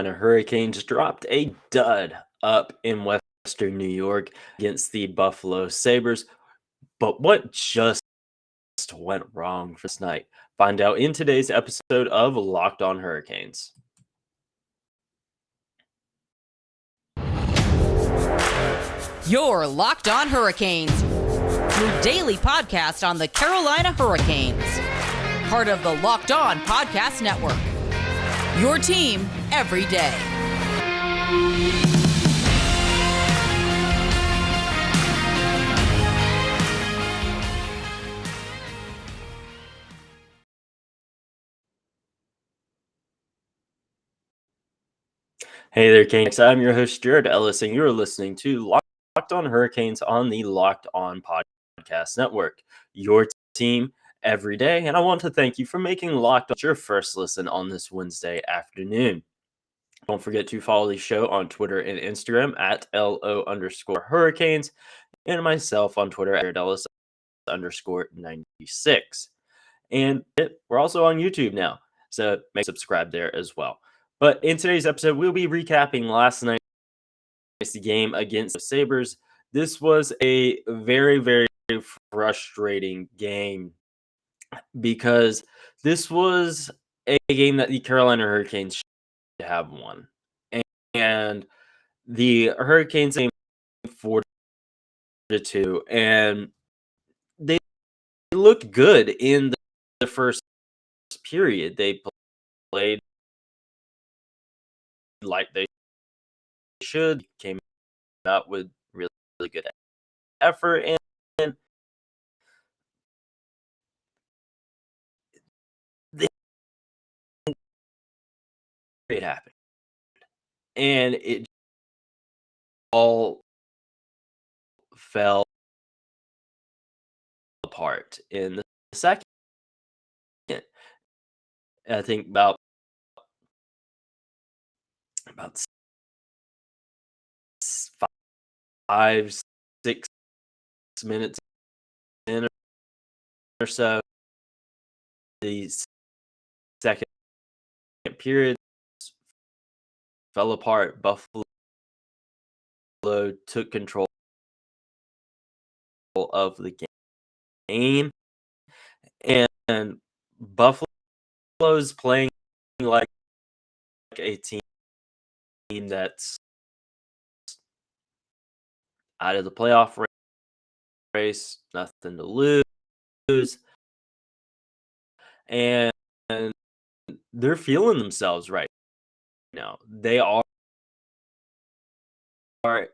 Carolina Hurricanes dropped a dud up in Western New York against the Buffalo Sabers. But what just went wrong for this night? Find out in today's episode of Locked On Hurricanes. You're Locked On Hurricanes, your daily podcast on the Carolina Hurricanes. Part of the Locked On Podcast Network. Your team every day. Hey there, Canes. I'm your host, Jared Ellis, and you're listening to Locked On Hurricanes on the Locked On Podcast Network. Your team every day, and I want to thank you for making Locked On your first listen on this Wednesday afternoon. Don't forget to follow the show on Twitter and Instagram at LO_Hurricanes, and myself on Twitter at Ellis_96. And we're also on YouTube now, so make subscribe there as well. But in today's episode, we'll be recapping last night's game against the Sabres. This was a very, very frustrating game because this was a game that the Carolina Hurricanes should have won. And the Hurricanes came 4-2, and they looked good in the first period. They played like they should, came out with really, really good effort, and it happened. And it all fell apart in the second. I think about 5-6 minutes in or so, the second period fell apart. Buffalo took control of the game, and Buffalo's playing like a team that's out of the playoff race, nothing to lose, and they're feeling themselves right now. They are,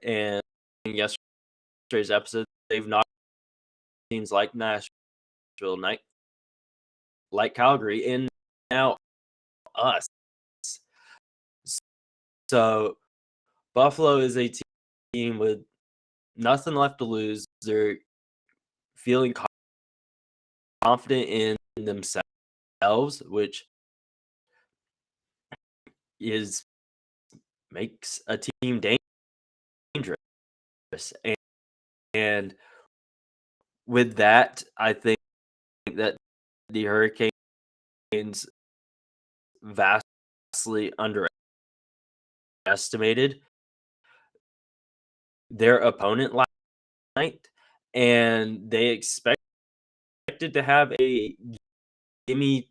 and in yesterday's episode, they've knocked teams like Nashville, like Calgary, and now us. So Buffalo is a team with nothing left to lose. They're feeling confident in themselves, which makes a team dangerous. And with that, I think that the Hurricanes vastly underestimated their opponent last night, and they expected to have a gimme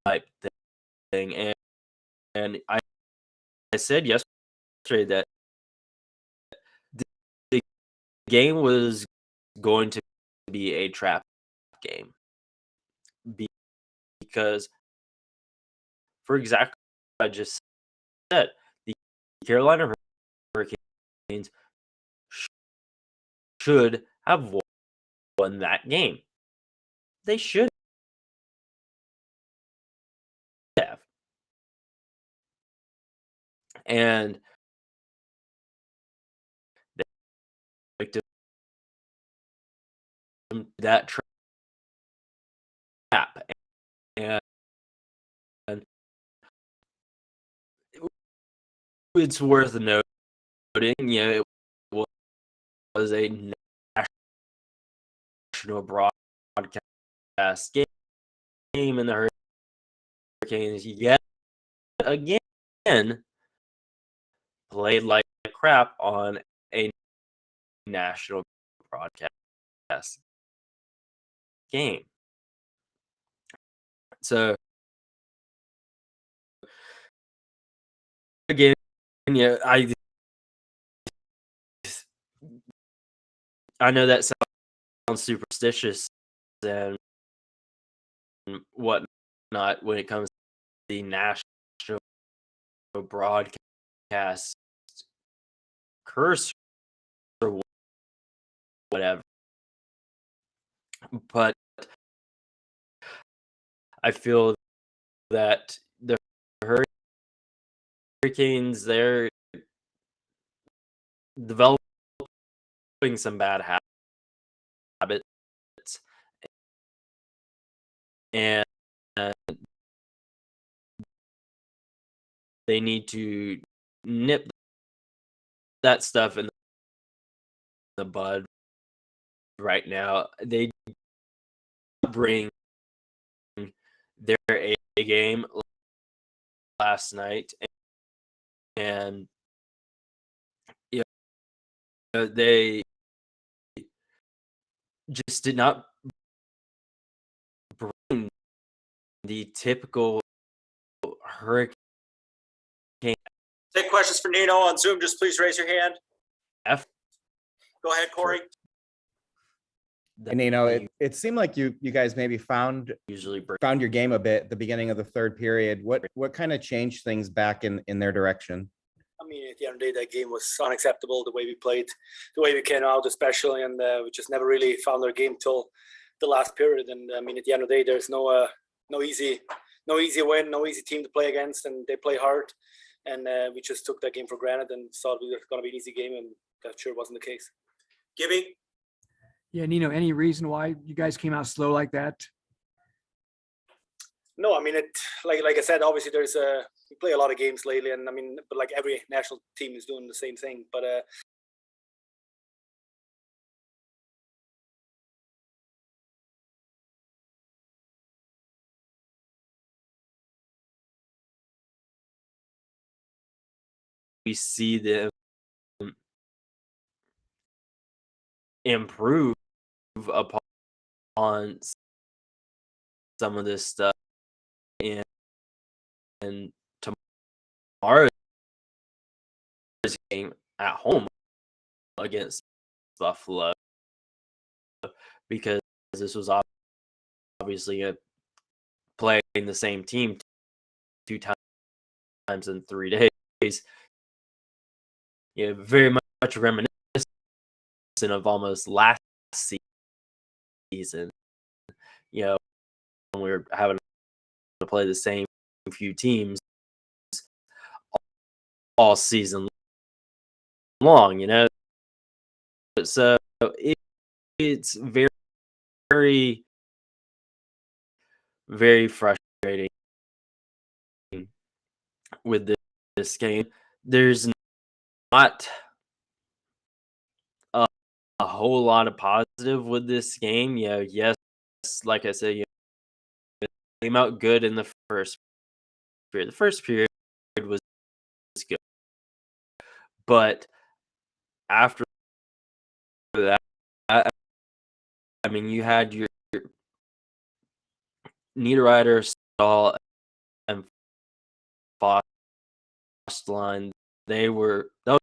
type thing. And I said yesterday that the game was going to be a trap game because, for exactly what I just said, the Carolina Hurricanes should have won that game. They should have. And they picked that trap. And it's worth noting, it was a national broadcast game, and the Hurricanes, again, played like crap on a national broadcast game. So again, yeah, I know that sounds superstitious and whatnot when it comes to the national broadcast curse or whatever, but I feel that the Hurricanes, they're developing some bad habits, and they need to nip that stuff in the bud right now. They bring their A game last night, and you know, they just did not bring the typical Hurricane Take questions for Nino on Zoom. Just please raise your hand. effort. Go ahead, Corey. And it seemed like you guys maybe found your game a bit at the beginning of the third period. What kind of changed things back in their direction? I mean, at the end of the day, that game was unacceptable. The way we played, the way we came out, especially, and we just never really found our game till the last period. And I mean, at the end of the day, there's no easy win, no easy team to play against, and they play hard. And we just took that game for granted and thought it was going to be an easy game, and that sure wasn't the case. Gibby? Yeah, Nino, any reason why you guys came out slow like that? No, I mean, like I said, obviously we play a lot of games lately, and I mean, but like every national team is doing the same thing. But we see them improve upon some of this stuff in tomorrow's game at home against Buffalo, because this was obviously a playing the same team 2 times in 3 days. Yeah, very much reminiscent of almost last season. You know, when we were having to play the same few teams all season long, you know. So it's very, very, very frustrating with this game. There's not a whole lot of positive with this game. You know, yes, like I said, it came out good in the first period. The first period was good, but after that, I mean, you had your Niederreiter, Stahl, and Foss line. That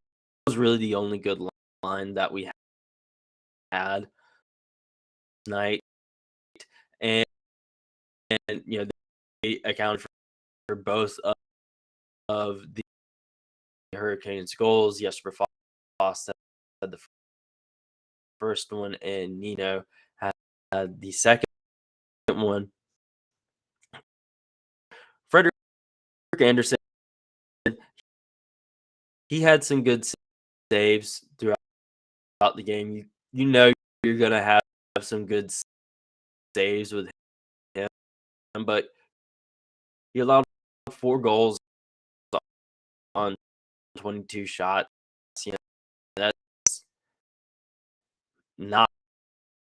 was really the only good line that we had tonight, and you know, they accounted for both of the Hurricanes' goals. Jesper Foss had the first one, and Nino had the second one. Frederick Anderson, he had some good saves throughout the game. You know you're going to have some good saves with him, but he allowed 4 goals on 22 shots. You know, that's not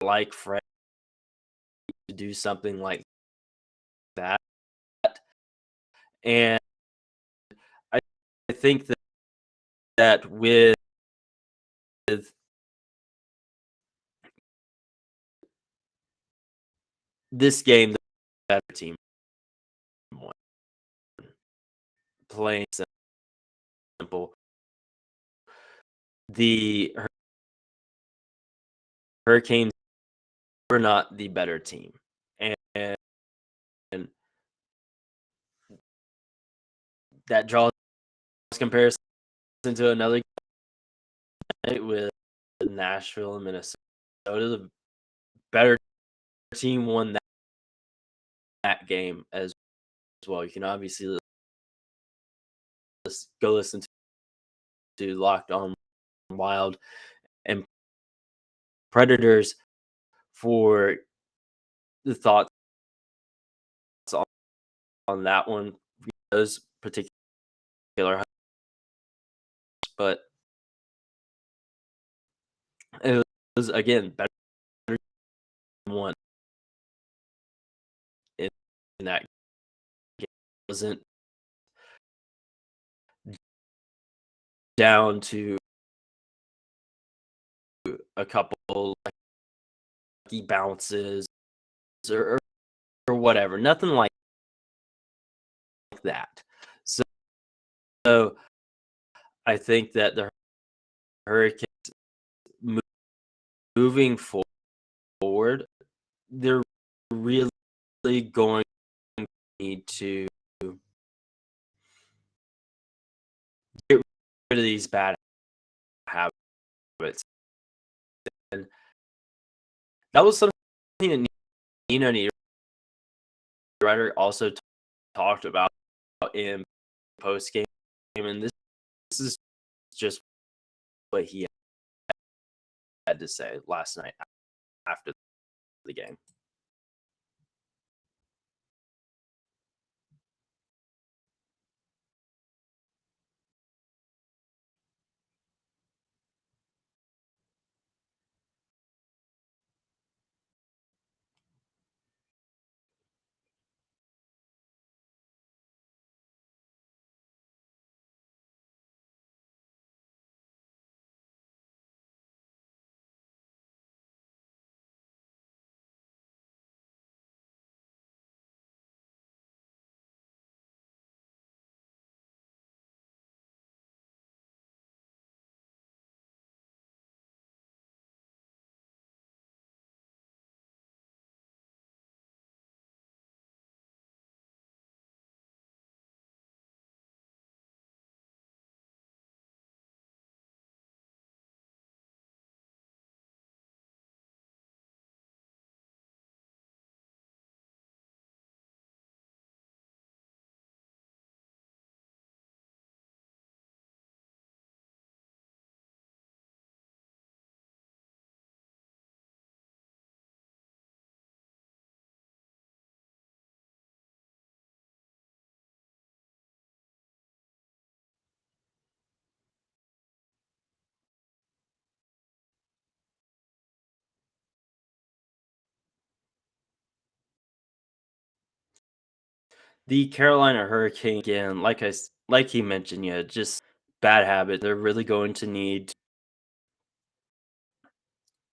like Fred to do something like that. And think that with this game, the better team won. Plain simple. The Hurricanes were not the better team, and that draws comparison to another night with Nashville and Minnesota. The better team won that game as well. You can obviously go listen to Locked On Wild and Predators for the thoughts on that one, those particular, but it was again better one in that game. It wasn't down to a couple lucky bounces or whatever, nothing like that. So I think that the Hurricanes moving forward, they're really going to need to get rid of these bad habits. And that was something that Nino Niederreiter also talked about in post game, and this is just what he had to say last night after the game. The Carolina Hurricane, again, like he mentioned, yeah, just bad habit. They're really going to need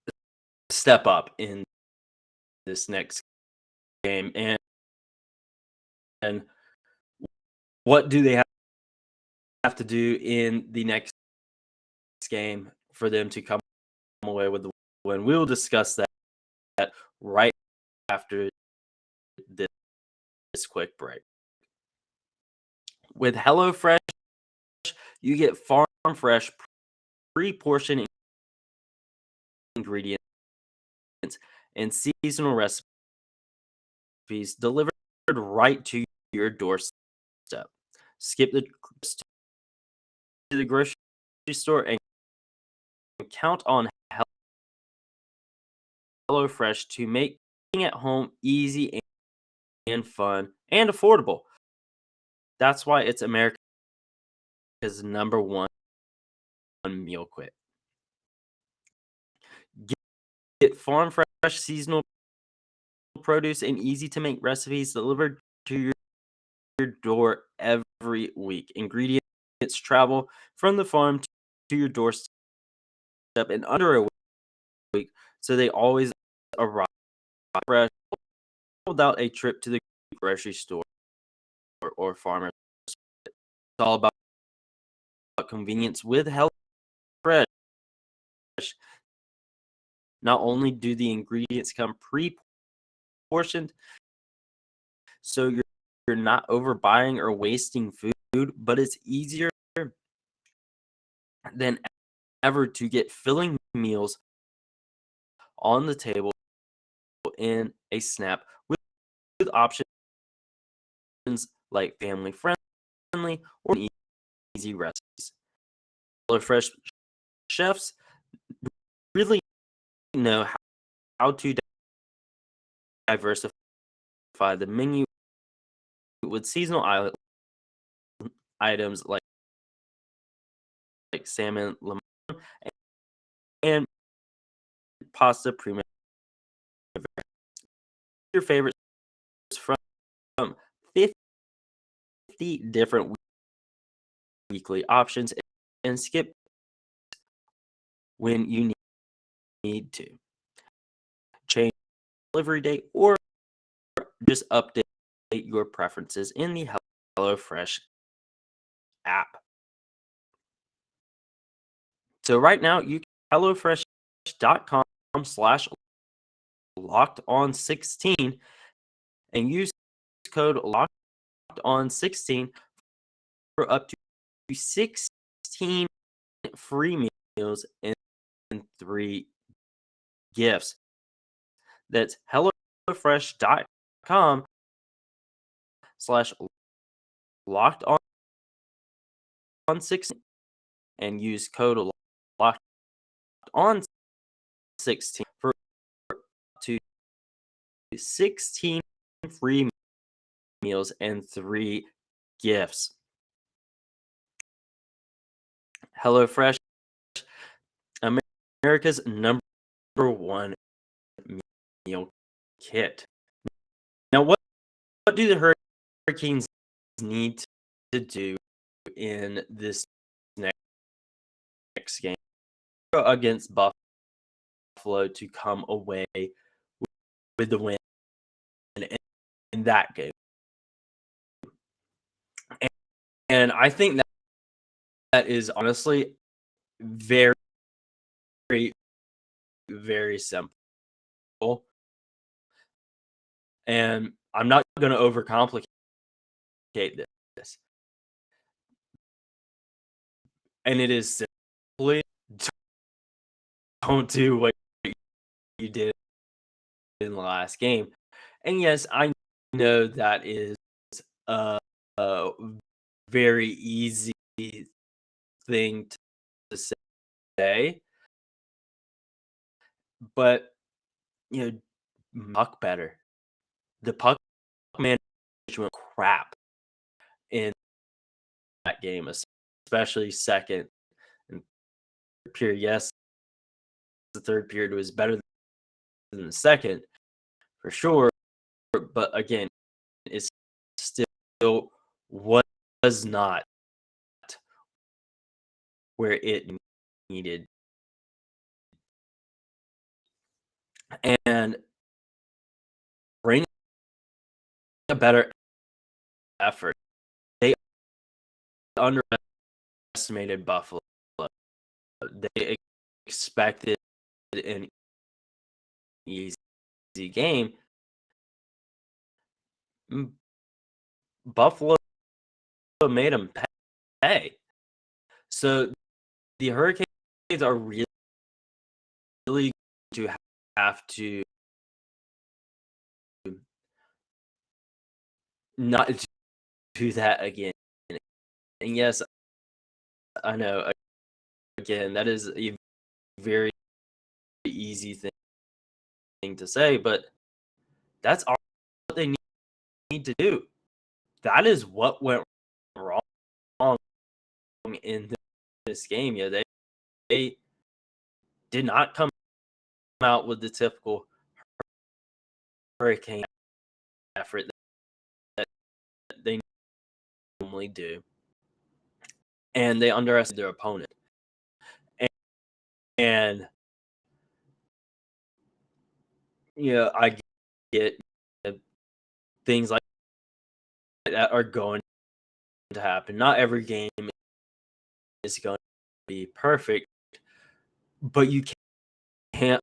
to step up in this next game. And what do they have to do in the next game for them to come away with the win? We'll discuss that right after this quick break. With HelloFresh, you get farm fresh, pre-portioned ingredients and seasonal recipes delivered right to your doorstep. Skip the trips to the grocery store and count on HelloFresh to make eating at home easy and fun and affordable. That's why it's America's #1 meal quit. Get farm fresh seasonal produce and easy to make recipes delivered to your door every week. Ingredients travel from the farm to your doorstep in under a week, so they always arrive fresh without a trip to the grocery store or farmer's. It's all about convenience with HelloFresh. Not only do the ingredients come pre-portioned, so you're not overbuying or wasting food, but it's easier than ever to get filling meals on the table in a snap with options like family friendly or easy recipes. HelloFresh chefs really know how to diversify the menu with seasonal items like salmon, lemon, and pasta primavera. Your favorites from 50 different weekly options and skip when you need to. Change delivery date or just update your preferences in the HelloFresh app. So right now, you can HelloFresh.com/LockedOn16 and use code LockedOn16 for up to 16 free meals and 3 gifts. That's HelloFresh.com/LockedOn16 and use code LockedOn16 for up to 16 free meals and 3 gifts. HelloFresh, America's #1 meal kit. Now, what do the Hurricanes need to do in this next game against Buffalo to come away with the win in that game? And I think that is honestly very, very, very simple. And I'm not going to overcomplicate this. And it is simply don't do what you did in the last game. And yes, I know that is a very easy thing to say, but puck better. The puck management crap in that game, especially second and third period. Yes, the third period was better than the second for sure, but again, it's still was not where it needed. And bring a better effort. They underestimated Buffalo. They expected an easy game. Buffalo made them pay. So the Hurricanes are really to have to not do that again. And yes, I know, again, that is a very easy thing to say, but that's all they need to do. That is what went wrong in this game. Yeah, they did not come out with the typical Hurricane effort that they normally do. and they underestimate their opponent. And I get things like that are going to happen. Not every game is going to be perfect, but you can't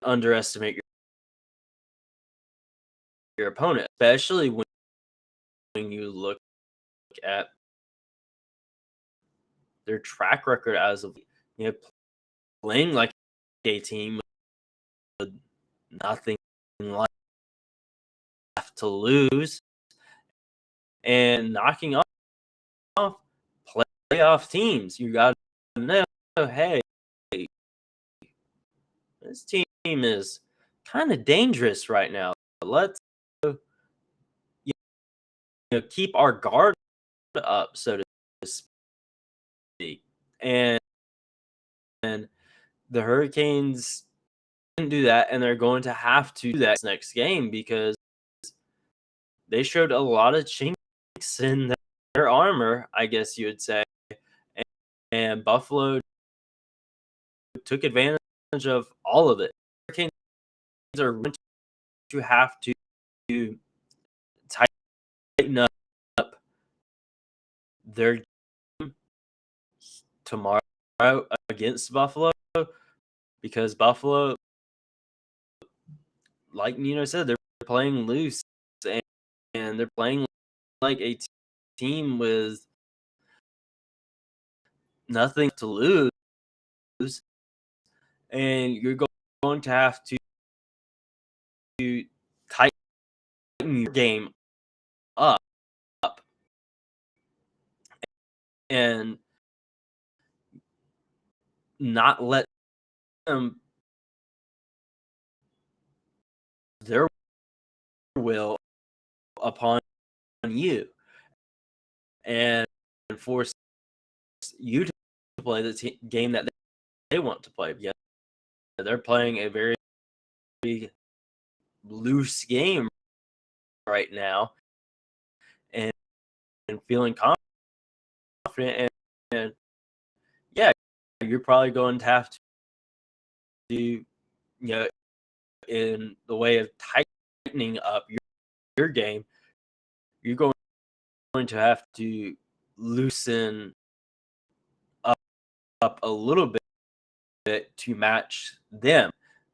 underestimate your opponent, especially when you look at their track record as of playing like a team with nothing left to lose and knocking off playoff teams. You got to know, hey, this team is kind of dangerous right now. Let's keep our guard up, so to speak. And the Hurricanes didn't do that, and they're going to have to do that next game because they showed a lot of chinks in their armor, I guess you would say. And Buffalo took advantage of all of it. Hurricanes are going to have to tighten up their game tomorrow against Buffalo, because Buffalo, like Nino said, they're playing loose and they're playing like a team with nothing to lose, and you're going to have to tighten your game up and not let them their will upon you and force you to play the game that they want to play. Yeah, they're playing a very loose game right now, and feeling confident, and yeah, you're probably going to have to do, in the way of tightening up your game, you're going to have to loosen up a little bit to match them,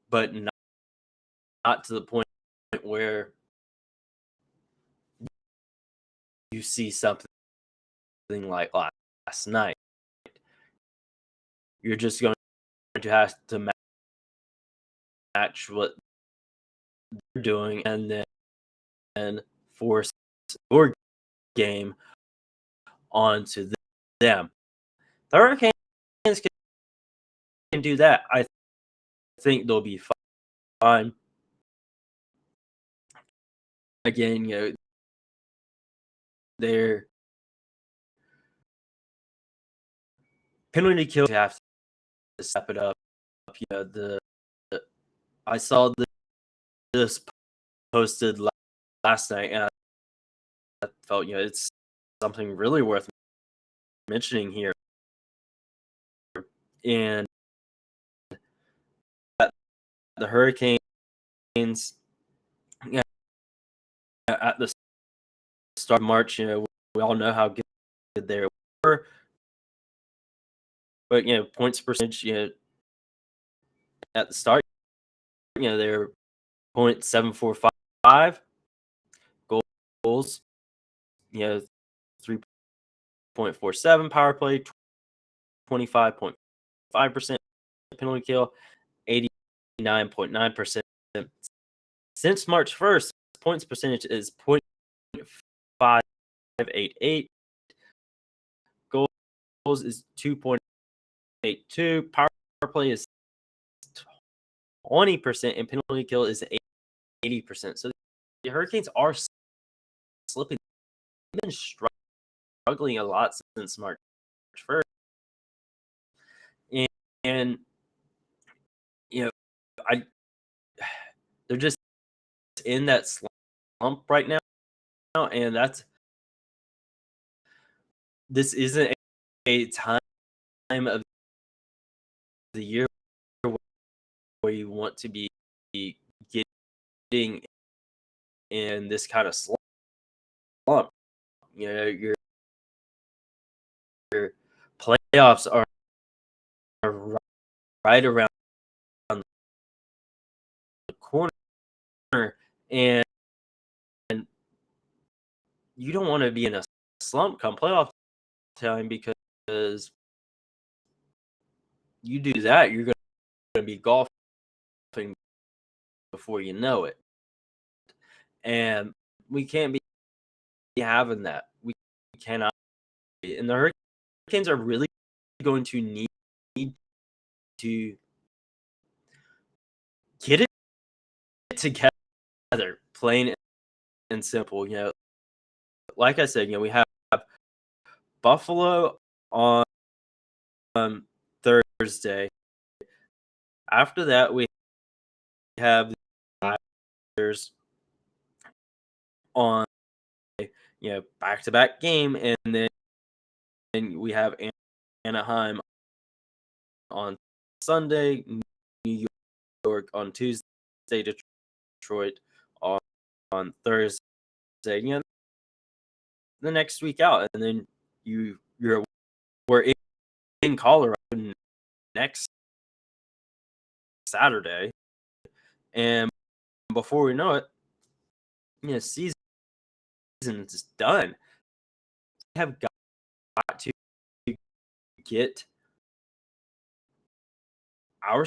but not to the point where you see something like last night. You're just going to have to match what they're doing and then force your game onto them. The Hurricanes can do that. I think they'll be fine. Again, their penalty kill have to step it up. I saw this posted last night, and I felt it's something really worth mentioning here. And the Hurricanes, at the start of March, we all know how good they were. But points percentage, at the start, they're 0.745 goals, 3.47 power play, 25.5% penalty kill, 89.9%. Since March 1st, points percentage is 0.588. Goals is 2.82. Power play is 20%, and penalty kill is 80%. So the Hurricanes are slipping. They've been struggling a lot since March 1st. And they're just in that slump right now, and that's this isn't a time of the year where you want to be getting in this kind of slump. You know, your playoffs are right around the corner, and you don't want to be in a slump come playoff time, because you do that, you're going to be golfing before you know it. And we can't be having that. We cannot. And the Hurricanes are really going to need to get it together, plain and simple. You know, like I said, you know, we have Buffalo on Thursday. After that, we have the Islanders on, you know, back-to-back game, and then we have Anaheim on Sunday, New York on Tuesday, Detroit on Thursday. You know, the next week out, and then we're in Colorado next Saturday, and before we know it, you know, season is done. We have got to get our